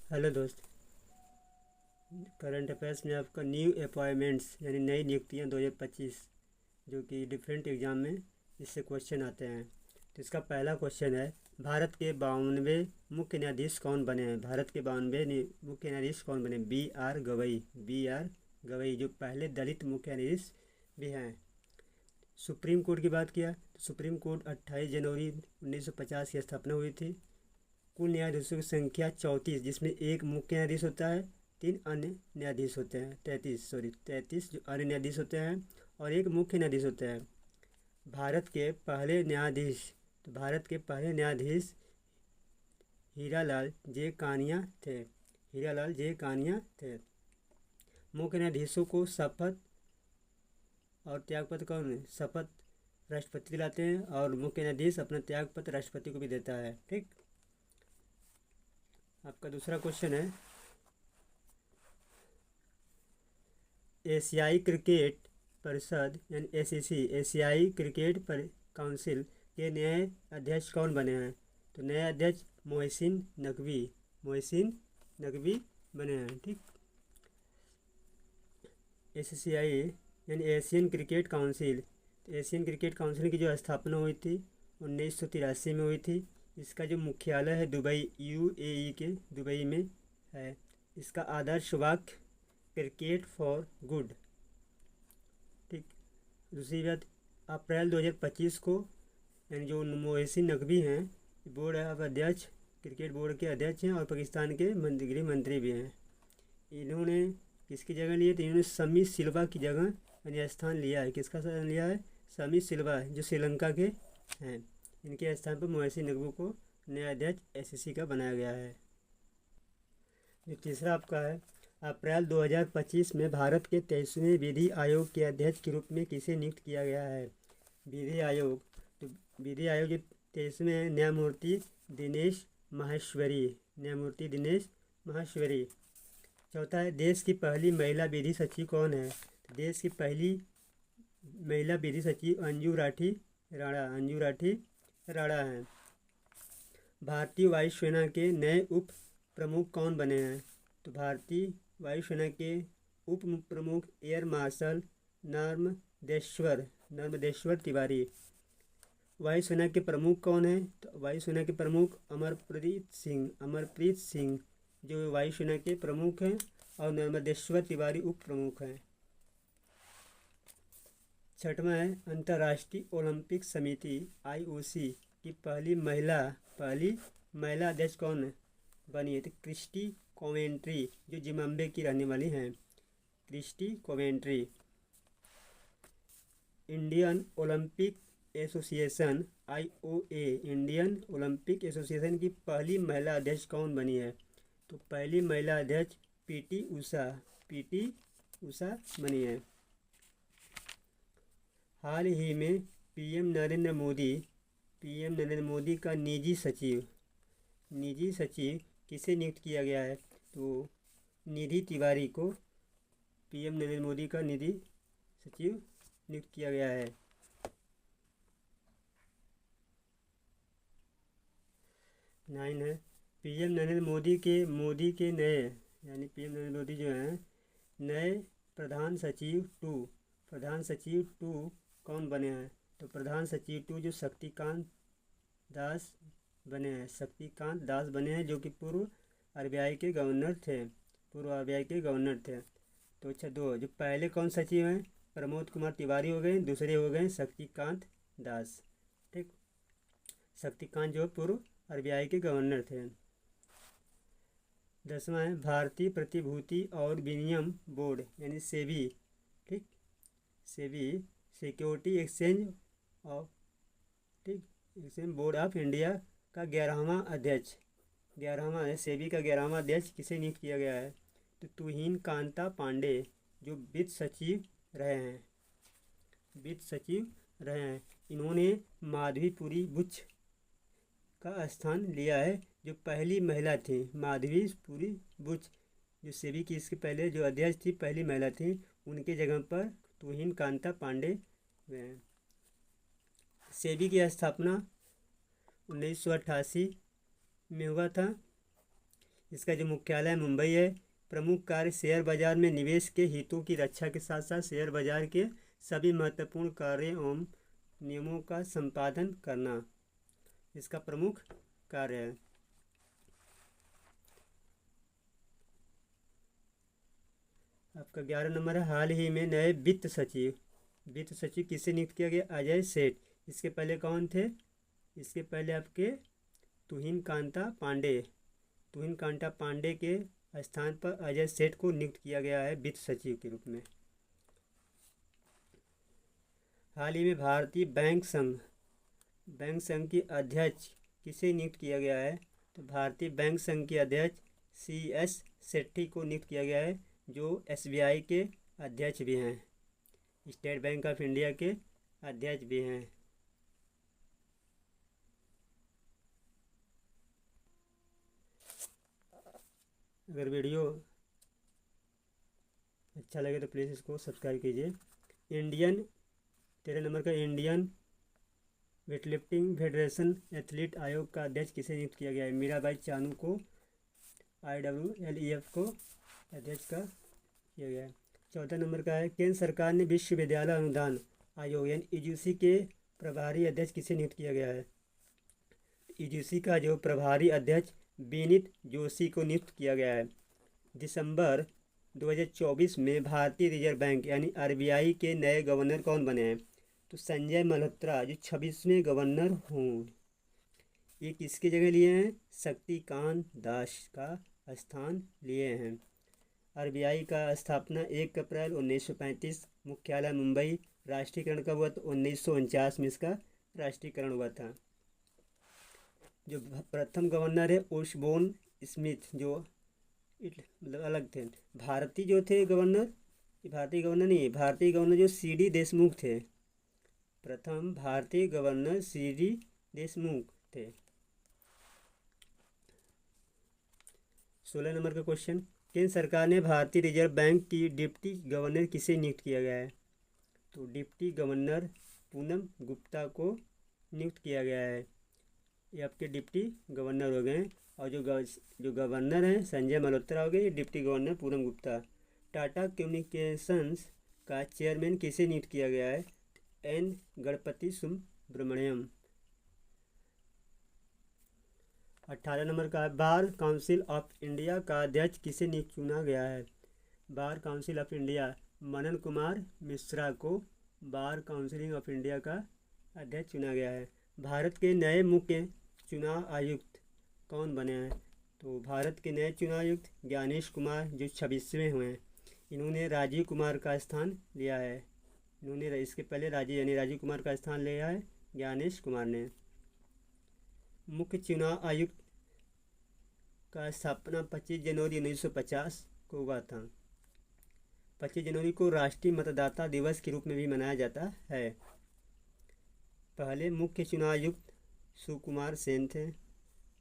Hello दोस्त। Current affairs में आपका न्यू अपॉइंटमेंट्स यानी नई नियुक्तियां 2025 जो कि डिफरेंट एग्ज़ाम में इससे क्वेश्चन आते हैं। तो इसका पहला क्वेश्चन है, भारत के 52वें मुख्य न्यायाधीश कौन बने हैं? भारत के 52वें मुख्य न्यायाधीश कौन बने? बी आर गवई जो पहले दलित मुख्य न्यायाधीश भी हैं। सुप्रीम कोर्ट की बात किया तो सुप्रीम कोर्ट 28 जनवरी 1950 की स्थापना हुई थी। कुल न्यायाधीशों की संख्या 34, जिसमें एक मुख्य न्यायाधीश होता है, 3 अन्य न्यायाधीश होते हैं। 33 जो अन्य न्यायाधीश होते हैं और एक मुख्य न्यायाधीश होता है। भारत के पहले न्यायाधीश हीरालाल जे कानिया थे। मुख्य न्यायाधीशों को शपथ और त्यागपत्र कौन है? शपथ राष्ट्रपति दिलाते हैं और मुख्य न्यायाधीश अपना त्यागपत्र राष्ट्रपति को भी देता है। ठीक। आपका दूसरा क्वेश्चन है, एशियाई क्रिकेट परिषद यानी एसीसी एशियाई क्रिकेट काउंसिल के नए अध्यक्ष कौन बने हैं? तो नए अध्यक्ष मोहसिन नकवी बने हैं। ठीक। एसीसीआई यानी एशियन क्रिकेट काउंसिल की जो स्थापना हुई थी 1983 में हुई थी। इसका जो मुख्यालय है दुबई यूएई के दुबई में है। इसका आदर्श वाक्य क्रिकेट फॉर गुड। ठीक। दूसरी बात, अप्रैल 2025 को यानी जो मोहसिन नकवी हैं बोर्ड ऑफ अध्यक्ष क्रिकेट बोर्ड के अध्यक्ष हैं और पाकिस्तान के गृह मंत्री भी हैं। इन्होंने किसकी जगह ली है? तो इन्होंने समी सिल्वा की जगह यानी स्थान लिया है। किसका स्थान लिया है? समी सिल्वा जो श्रीलंका के हैं। इनके स्थान पर मोहसिन नकवी को नया अध्यक्ष एसीसी का बनाया गया है। जो तीसरा आपका है, अप्रैल 2025 में भारत के 23वें विधि आयोग के अध्यक्ष के रूप में किसे नियुक्त किया गया है? विधि आयोग जो 23वें न्यायमूर्ति दिनेश माहेश्वरी। चौथा है, देश की पहली महिला विधि सचिव कौन है? देश की पहली महिला विधि सचिव अंजू राठी राणा हैं। भारतीय वायुसेना के नए उप प्रमुख कौन बने हैं? तो भारतीय वायुसेना के उप प्रमुख एयर मार्शल नर्मदेश्वर तिवारी। वायुसेना के प्रमुख कौन है? तो वायुसेना के प्रमुख अमरप्रीत सिंह जो वायुसेना के प्रमुख हैं और नर्मदेश्वर तिवारी उप प्रमुख हैं। छठवां है, अंतर्राष्ट्रीय ओलंपिक समिति IOC की पहली महिला अध्यक्ष कौन बनी है? तो क्रिस्टी कोवेंट्री जो जिम्बाब्वे की रहने वाली हैं। Christie Coventry. Indian Olympic association IOA Indian Olympic association की पहली महिला अध्यक्ष कौन बनी है? तो पहली महिला अध्यक्ष पीटी उषा बनी है। हाल ही में पीएम नरेंद्र मोदी का निजी सचिव किसे नियुक्त किया गया है? तो निधि तिवारी को पीएम नरेंद्र मोदी का निधि सचिव नियुक्त किया गया है। 9 है, पीएम नरेंद्र मोदी के नए यानी पीएम नरेंद्र मोदी जो हैं नए प्रधान सचिव टू कौन बने हैं? तो प्रधान सचिव टू जो शक्तिकांत दास बने हैं जो कि पूर्व आरबीआई के गवर्नर थे। तो अच्छा, दो जो पहले कौन सचिव हैं? प्रमोद कुमार तिवारी हो गए, दूसरे हो गए शक्तिकांत दास। ठीक। शक्तिकांत जो पूर्व आरबीआई के गवर्नर थे। 10वां है, भारतीय प्रतिभूति और विनिमय बोर्ड यानी सेबी। ठीक। SEBI security exchange board of India का 11वां अध्यक्ष सेबी का 11वां अध्यक्ष किसे नियुक्त किया गया है? तो तुहिन कांता पांडे जो वित्त सचिव रहे हैं। इन्होंने माधवीपुरी बुच का स्थान लिया है जो पहली महिला थी। माधवीपुरी बुच जो सेबी की इसके पहले जो अध्यक्ष थी पहली महिला थी, उनके जगह पर तुहिन कांता पांडे हुए हैं। सेबी की स्थापना 1988 में हुआ था। इसका जो मुख्यालय मुंबई है। प्रमुख कार्य शेयर बाजार में निवेश के हितों की रक्षा के साथ साथ शेयर बाजार के सभी महत्वपूर्ण कार्यों एवं नियमों का संपादन करना इसका प्रमुख कार्य है। आपका 11 नंबर है, हाल ही में नए वित्त सचिव किसे नियुक्त किया गया? अजय सेठ। इसके पहले कौन थे? इसके पहले आपके तुहिन कांता पांडे के स्थान पर अजय सेठ को नियुक्त किया गया है वित्त सचिव के रूप में। हाल ही में भारतीय बैंक संघ की अध्यक्ष किसे नियुक्त किया गया है? तो भारतीय बैंक संघ के अध्यक्ष CS सेट्टी को नियुक्त किया गया है, जो SBI के अध्यक्ष भी हैं, स्टेट बैंक ऑफ इंडिया के अध्यक्ष भी हैं। अगर वीडियो अच्छा लगे तो प्लीज़ इसको सब्सक्राइब कीजिए। 13 नंबर का इंडियन वेटलिफ्टिंग फेडरेशन एथलीट आयोग का अध्यक्ष किसे नियुक्त किया गया है? मीराबाई चानू को IWLEF को अध्यक्ष का किया गया है। 14 नंबर का है, केंद्र सरकार ने विश्वविद्यालय अनुदान आयोग यानी UGC के प्रभारी अध्यक्ष किसे नियुक्त किया गया है? UGC का जो प्रभारी अध्यक्ष विनीत जोशी को नियुक्त किया गया है। दिसंबर 2024 में भारतीय रिजर्व बैंक यानी RBI के नए गवर्नर कौन बने हैं? तो संजय मल्होत्रा जो 26वें गवर्नर हों। ये किसकी जगह लिए हैं? शक्तिकांत दास का स्थान लिए हैं। RBI का स्थापना 1 अप्रैल 1935, मुख्यालय मुंबई। राष्ट्रीयकरण कब हुआ? तो 1949 में इसका राष्ट्रीयकरण हुआ था। जो प्रथम गवर्नर है ओशबोर्न स्मिथ, जो मतलब अलग थे। भारतीय जो थे गवर्नर, भारतीय गवर्नर नहीं, भारतीय गवर्नर जो CD देशमुख थे। प्रथम भारतीय गवर्नर CD देशमुख थे। 16 नंबर का क्वेश्चन, केंद्र सरकार ने भारतीय रिजर्व बैंक की डिप्टी गवर्नर किसे नियुक्त किया गया है? तो डिप्टी गवर्नर पूनम गुप्ता को नियुक्त किया गया है। ये आपके डिप्टी गवर्नर हो गए। और जो गवर्नर हैं संजय मल्होत्रा हो गए, deputy governor Poonam Gupta. Tata communications का चेयरमैन किसे नियुक्त किया गया है? N गणपति सुब्रमण्यम। 18 नंबर का बार काउंसिल ऑफ इंडिया का अध्यक्ष किसे नियुक्त चुना गया है? Bar council of India Manan Kumar Mishra को बार काउंसिल ऑफ इंडिया का अध्यक्ष चुना गया है। भारत के नए मुख्य चुनाव आयुक्त कौन बने हैं? तो भारत के नए चुनाव आयुक्त ज्ञानेश कुमार जो 26वें हुए हैं। इन्होंने राजीव कुमार का स्थान लिया है। इन्होंने इसके पहले राजीव कुमार का स्थान लिया है ज्ञानेश कुमार ने। मुख्य चुनाव आयुक्त का स्थापना 25 जनवरी 1950 को हुआ था। 25 जनवरी को राष्ट्रीय मतदाता दिवस के रूप में भी मनाया जाता है। पहले मुख्य चुनाव आयुक्त सुकुमार सेन थे,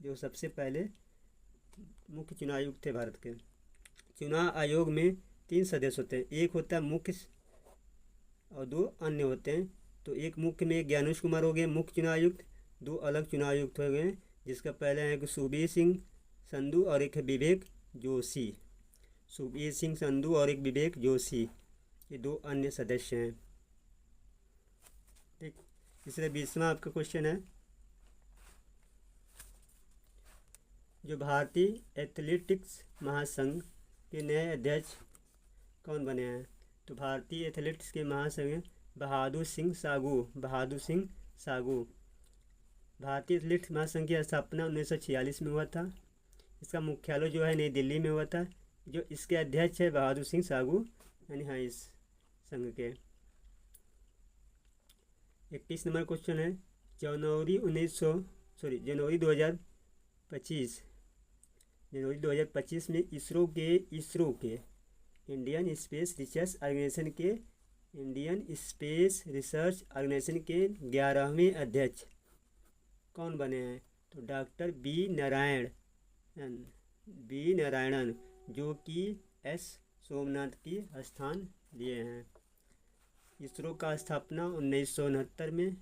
जो सबसे पहले मुख्य चुनाव आयुक्त थे भारत के। चुनाव आयोग में 3 सदस्य होते हैं, एक होता है मुख्य और 2 अन्य होते हैं। तो एक मुख्य में ज्ञानेश कुमार हो गए मुख्य चुनाव आयुक्त, 2 अलग चुनाव आयुक्त हो गए, जिसका पहले है कि सुखबीर सिंह संधू और एक है विवेक जोशी। सुखबीर सिंह संधू और एक विवेक जोशी, ये 2 अन्य सदस्य हैं। ठीक, तीसरा 20वां आपका क्वेश्चन है, जो भारतीय एथलेटिक्स महासंघ के नए अध्यक्ष कौन बने हैं? तो भारतीय एथलेटिक्स के महासंघ बहादुर सिंह सागू। भारतीय एथलेटिक्स महासंघ की स्थापना 1946 में हुआ था। इसका मुख्यालय जो है नई दिल्ली में हुआ था। जो इसके अध्यक्ष है बहादुर सिंह सागू यानी हाँ इस संघ के। 21 नंबर क्वेश्चन है, जनवरी 2025 में इसरो के इंडियन स्पेस रिसर्च ऑर्गेनाइजेशन के 11वें अध्यक्ष कौन बने हैं? तो डॉक्टर बी नारायणन, जो कि S सोमनाथ की स्थान लिए हैं। इसरो का स्थापना 1969 में।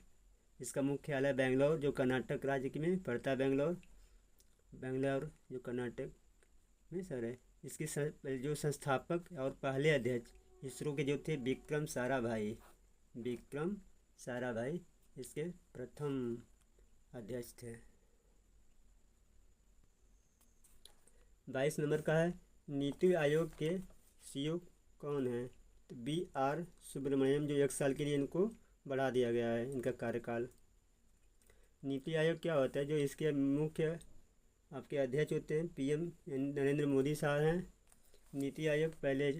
इसका मुख्यालय बेंगलोर जो कर्नाटक राज्य में पड़ता है, बेंगलोर जो कर्नाटक में सर है। इसके जो संस्थापक और पहले अध्यक्ष इसरो के जो थे विक्रम साराभाई, विक्रम साराभाई इसके प्रथम अध्यक्ष थे। 22 नंबर का है, नीति आयोग के सीईओ कौन है? तो BR सुब्रमण्यम, जो 1 साल के लिए इनको बढ़ा दिया गया है इनका कार्यकाल। नीति आयोग क्या होता है? जो इसके मुख्य आपके अध्यक्ष होते हैं PM नरेंद्र मोदी साहब हैं। नीति आयोग पहले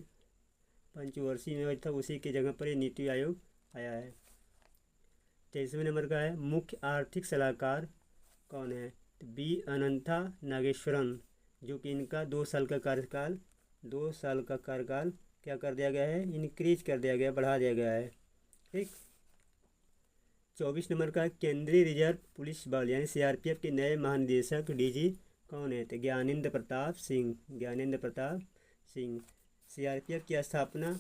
पंचवर्षीय में था, उसी की जगह पर ये नीति आयोग आया है। 23वें नंबर का है, मुख्य आर्थिक सलाहकार कौन है? तो B अनंता नागेश्वरन, जो कि इनका 2 साल का कार्यकाल क्या कर दिया गया है? इनक्रीज कर दिया गया, बढ़ा दिया गया है। ठीक। 24 नंबर का, केंद्रीय रिजर्व पुलिस बल यानी CRPF के नए महानिदेशक DG कौन है? तो ज्ञानेंद्र प्रताप सिंह, ज्ञानेंद्र प्रताप सिंह। CRPF की स्थापना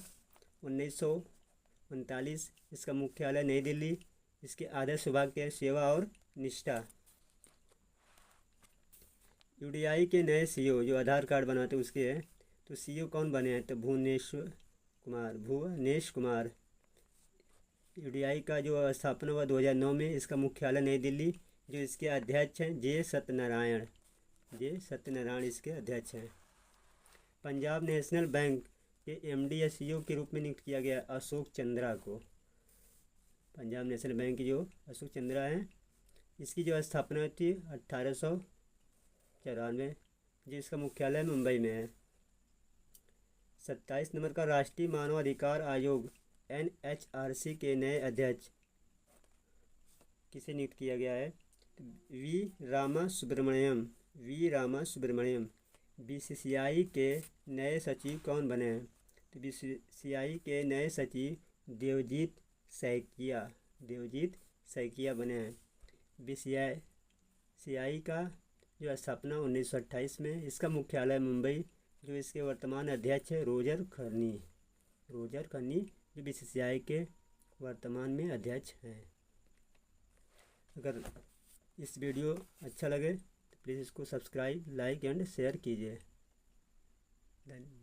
1939। इसका मुख्यालय नई दिल्ली। इसके आदर्श विभाग के सेवा और निष्ठा। UDI के नए CEO जो आधार कार्ड बनाते उसके हैं, तो CEO कौन बने हैं? तो भुवनेश कुमार। UDI का जो स्थापना हुआ 2009 में। इसका मुख्यालय नई दिल्ली। जो इसके अध्यक्ष हैं J सत्यनारायण इसके अध्यक्ष हैं। पंजाब नेशनल बैंक के MD या CEO के रूप में नियुक्त किया गया अशोक चंद्रा को। पंजाब नेशनल बैंक की जो अशोक चंद्रा हैं, इसकी जो स्थापना थी 1894, जो इसका मुख्यालय मुंबई में है। 27 नंबर का, राष्ट्रीय मानवाधिकार आयोग NHRC के नए अध्यक्ष किसे नियुक्त किया गया है? वी रामा सुब्रमण्यम। BCCI के नए सचिव कौन बने हैं? तो BCCI के नए सचिव देवजीत सैकिया बने हैं। BCCI का जो स्थापना 1928 में। इसका मुख्यालय मुंबई। जो इसके वर्तमान अध्यक्ष है रोजर खन्नी, जो BCCI के वर्तमान में अध्यक्ष हैं। अगर इस वीडियो अच्छा लगे तो प्लीज़ इसको सब्सक्राइब, लाइक एंड शेयर कीजिए। धन्यवाद।